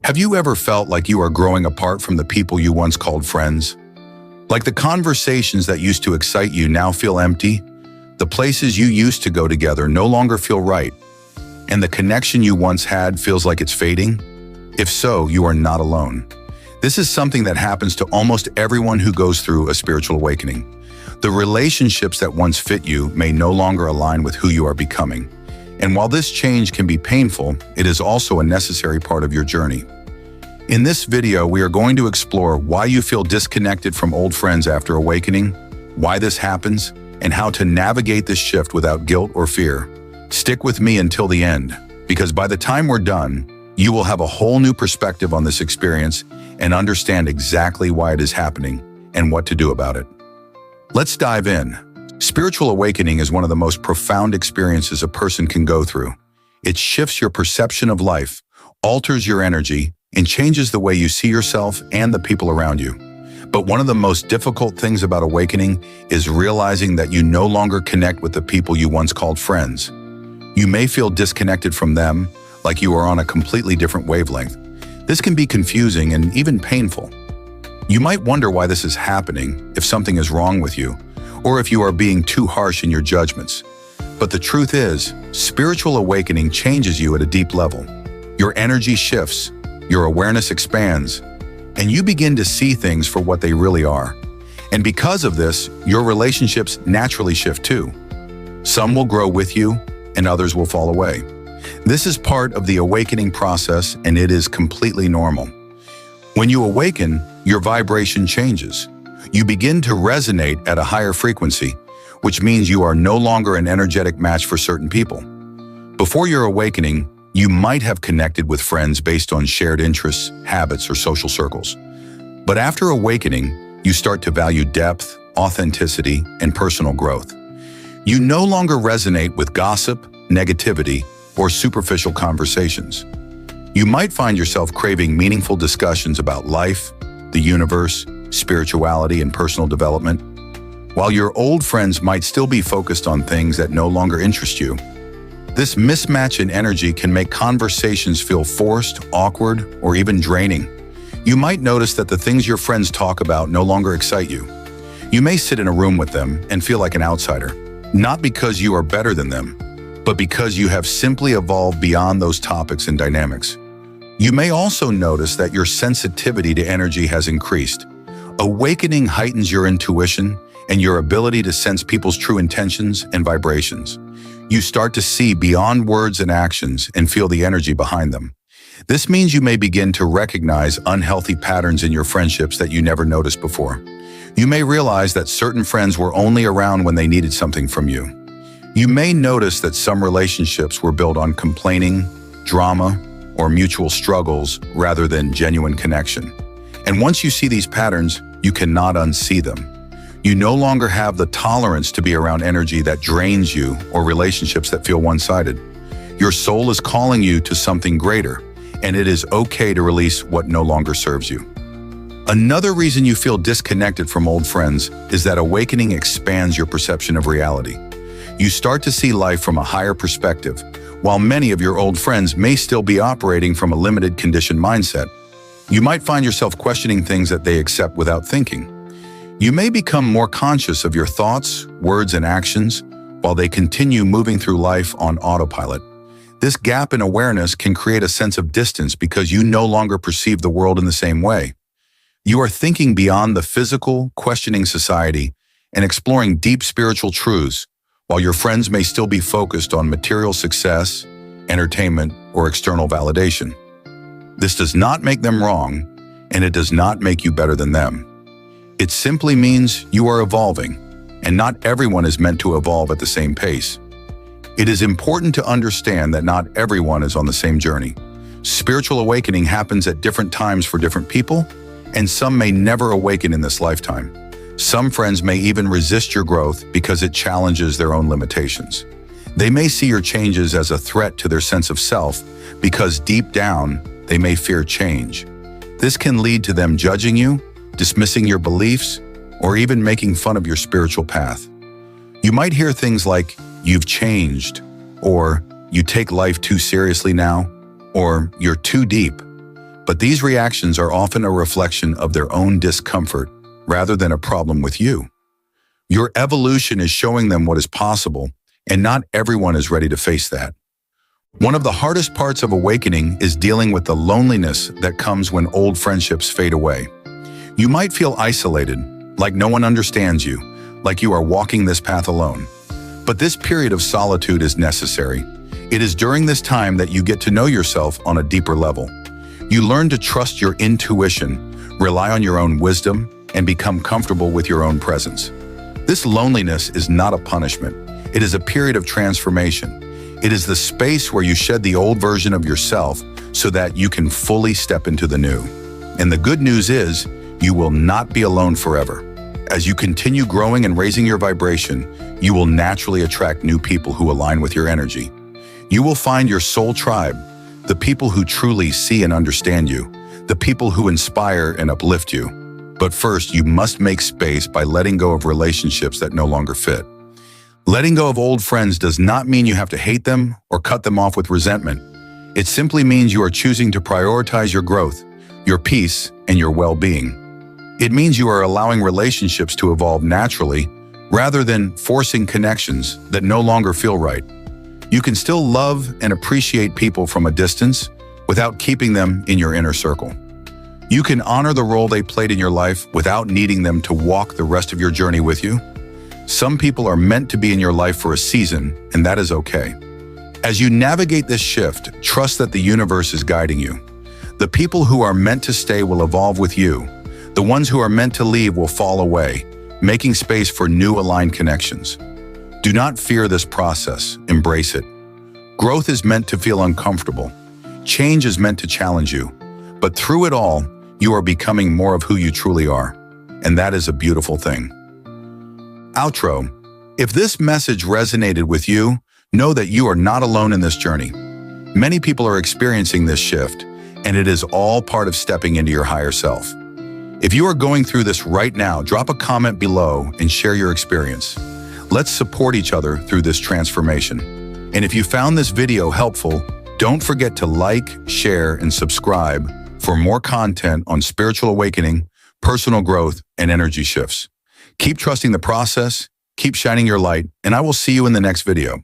Have you ever felt like you are growing apart from the people you once called friends? Like the conversations that used to excite you now feel empty? The places you used to go together no longer feel right? And the connection you once had feels like it's fading? If so, you are not alone. This is something that happens to almost everyone who goes through a spiritual awakening. The relationships that once fit you may no longer align with who you are becoming. And while this change can be painful, it is also a necessary part of your journey. In this video, we are going to explore why you feel disconnected from old friends after awakening, why this happens, and how to navigate this shift without guilt or fear. Stick with me until the end, because by the time we're done, you will have a whole new perspective on this experience and understand exactly why it is happening and what to do about it. Let's dive in. Spiritual awakening is one of the most profound experiences a person can go through. It shifts your perception of life, alters your energy, and changes the way you see yourself and the people around you. But one of the most difficult things about awakening is realizing that you no longer connect with the people you once called friends. You may feel disconnected from them, like you are on a completely different wavelength. This can be confusing and even painful. You might wonder why this is happening, if something is wrong with you, or if you are being too harsh in your judgments. But the truth is, spiritual awakening changes you at a deep level. Your energy shifts, your awareness expands, and you begin to see things for what they really are. And because of this, your relationships naturally shift too. Some will grow with you, and others will fall away. This is part of the awakening process, and it is completely normal. When you awaken, your vibration changes. You begin to resonate at a higher frequency, which means you are no longer an energetic match for certain people. Before your awakening, you might have connected with friends based on shared interests, habits, or social circles. But after awakening, you start to value depth, authenticity, and personal growth. You no longer resonate with gossip, negativity, or superficial conversations. You might find yourself craving meaningful discussions about life, the universe, spirituality, and personal development, while your old friends might still be focused on things that no longer interest you. This mismatch in energy can make conversations feel forced, awkward, or even draining. You might notice that the things your friends talk about no longer excite you. You may sit in a room with them and feel like an outsider, not because you are better than them, but because you have simply evolved beyond those topics and dynamics. You may also notice that your sensitivity to energy has increased. Awakening heightens your intuition and your ability to sense people's true intentions and vibrations. You start to see beyond words and actions and feel the energy behind them. This means you may begin to recognize unhealthy patterns in your friendships that you never noticed before. You may realize that certain friends were only around when they needed something from you. You may notice that some relationships were built on complaining, drama, or mutual struggles rather than genuine connection. And once you see these patterns, you cannot unsee them. You no longer have the tolerance to be around energy that drains you or relationships that feel one-sided. Your soul is calling you to something greater, and it is okay to release what no longer serves you. Another reason you feel disconnected from old friends is that awakening expands your perception of reality. You start to see life from a higher perspective, while many of your old friends may still be operating from a limited conditioned mindset. You might find yourself questioning things that they accept without thinking. You may become more conscious of your thoughts, words, and actions while they continue moving through life on autopilot. This gap in awareness can create a sense of distance because you no longer perceive the world in the same way. You are thinking beyond the physical, questioning society, and exploring deep spiritual truths, while your friends may still be focused on material success, entertainment, or external validation. This does not make them wrong, and it does not make you better than them. It simply means you are evolving, and not everyone is meant to evolve at the same pace. It is important to understand that not everyone is on the same journey. Spiritual awakening happens at different times for different people, and some may never awaken in this lifetime. Some friends may even resist your growth because it challenges their own limitations. They may see your changes as a threat to their sense of self because deep down, they may fear change. This can lead to them judging you, dismissing your beliefs, or even making fun of your spiritual path. You might hear things like, "You've changed," or "You take life too seriously now," or "You're too deep." But these reactions are often a reflection of their own discomfort rather than a problem with you. Your evolution is showing them what is possible, and not everyone is ready to face that. One of the hardest parts of awakening is dealing with the loneliness that comes when old friendships fade away. You might feel isolated, like no one understands you, like you are walking this path alone. But this period of solitude is necessary. It is during this time that you get to know yourself on a deeper level. You learn to trust your intuition, rely on your own wisdom, and become comfortable with your own presence. This loneliness is not a punishment. It is a period of transformation. It is the space where you shed the old version of yourself so that you can fully step into the new. And the good news is, you will not be alone forever. As you continue growing and raising your vibration, you will naturally attract new people who align with your energy. You will find your soul tribe, the people who truly see and understand you, the people who inspire and uplift you. But first, you must make space by letting go of relationships that no longer fit. Letting go of old friends does not mean you have to hate them or cut them off with resentment. It simply means you are choosing to prioritize your growth, your peace, and your well-being. It means you are allowing relationships to evolve naturally rather than forcing connections that no longer feel right. You can still love and appreciate people from a distance without keeping them in your inner circle. You can honor the role they played in your life without needing them to walk the rest of your journey with you. Some people are meant to be in your life for a season, and that is okay. As you navigate this shift, trust that the universe is guiding you. The people who are meant to stay will evolve with you. The ones who are meant to leave will fall away, making space for new aligned connections. Do not fear this process, embrace it. Growth is meant to feel uncomfortable. Change is meant to challenge you. But through it all, you are becoming more of who you truly are. And that is a beautiful thing. Outro. If this message resonated with you, know that you are not alone in this journey. Many people are experiencing this shift, and it is all part of stepping into your higher self. If you are going through this right now, drop a comment below and share your experience. Let's support each other through this transformation. And if you found this video helpful, don't forget to like, share, and subscribe for more content on spiritual awakening, personal growth, and energy shifts. Keep trusting the process, keep shining your light, and I will see you in the next video.